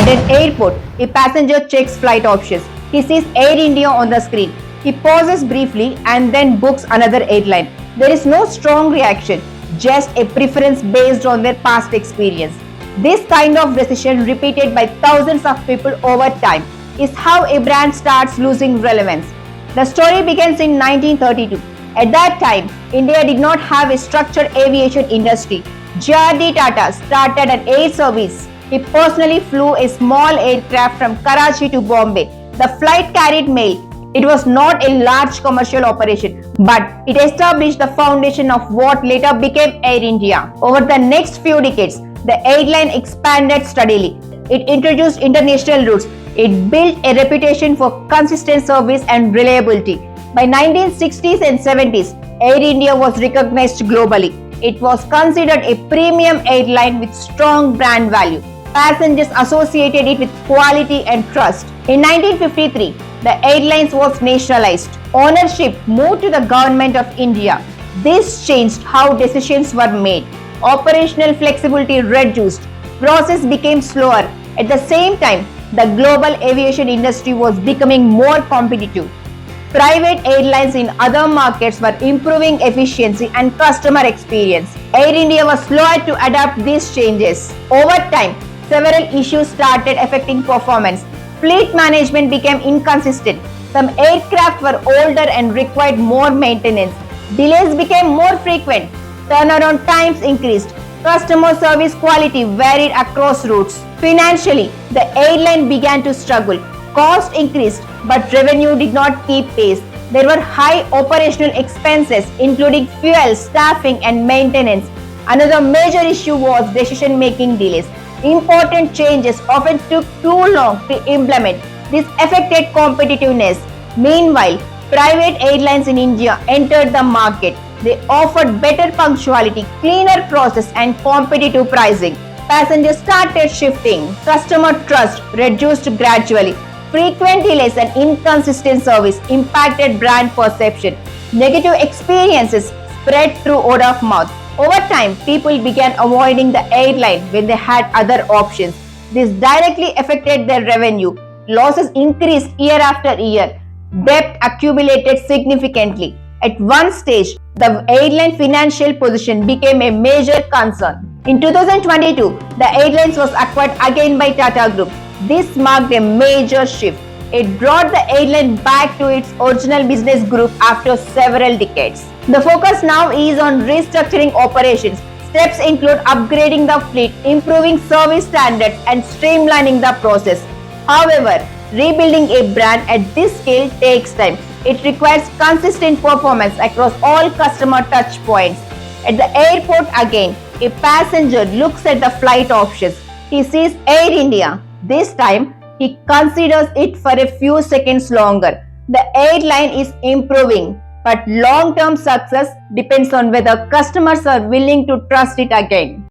At an airport, a passenger checks flight options. He sees Air India on the screen. He pauses briefly and then books another airline. There is no strong reaction, just a preference based on their past experience. This kind of decision, repeated by thousands of people over time, is how a brand starts losing relevance. The story begins in 1932. At that time, India did not have a structured aviation industry. JRD Tata started an air service. He personally flew a small aircraft from Karachi to Bombay. The flight carried mail. It was not a large commercial operation, but it established the foundation of what later became Air India. Over the next few decades, the airline expanded steadily. It introduced international routes. It built a reputation for consistent service and reliability. By 1960s and 70s, Air India was recognized globally. It was considered a premium airline with strong brand value. Passengers associated it with quality and trust. In 1953, the airlines was nationalized. Ownership moved to the government of India. This changed how decisions were made. Operational flexibility reduced. Process became slower. At the same time, the global aviation industry was becoming more competitive. Private airlines in other markets were improving efficiency and customer experience. Air India was slower to adapt these changes. Over time, several issues started affecting performance. Fleet management became inconsistent. Some aircraft were older and required more maintenance. Delays became more frequent. Turnaround times increased. Customer service quality varied across routes. Financially, the airline began to struggle. Cost increased, but revenue did not keep pace. There were high operational expenses, including fuel, staffing, and maintenance. Another major issue was decision-making delays. Important changes often took too long to implement. This affected competitiveness. Meanwhile, private airlines in India entered the market. They offered better punctuality, cleaner process, and competitive pricing. Passengers started shifting. Customer trust reduced gradually. Frequent delays and inconsistent service impacted brand perception. Negative experiences spread through word of mouth. Over time, people began avoiding the airline when they had other options. This directly affected their revenue. Losses increased year after year. Debt accumulated significantly. At one stage, the airline financial position became a major concern. In 2022, the airlines was acquired again by Tata Group. This marked a major shift. It brought the airline back to its original business group after several decades. The focus now is on restructuring operations. Steps include upgrading the fleet, improving service standards, and streamlining the process. However, rebuilding a brand at this scale takes time. It requires consistent performance across all customer touch points. At the airport again, a passenger looks at the flight options. He sees Air India. This time, he considers it for a few seconds longer. The airline is improving, but long-term success depends on whether customers are willing to trust it again.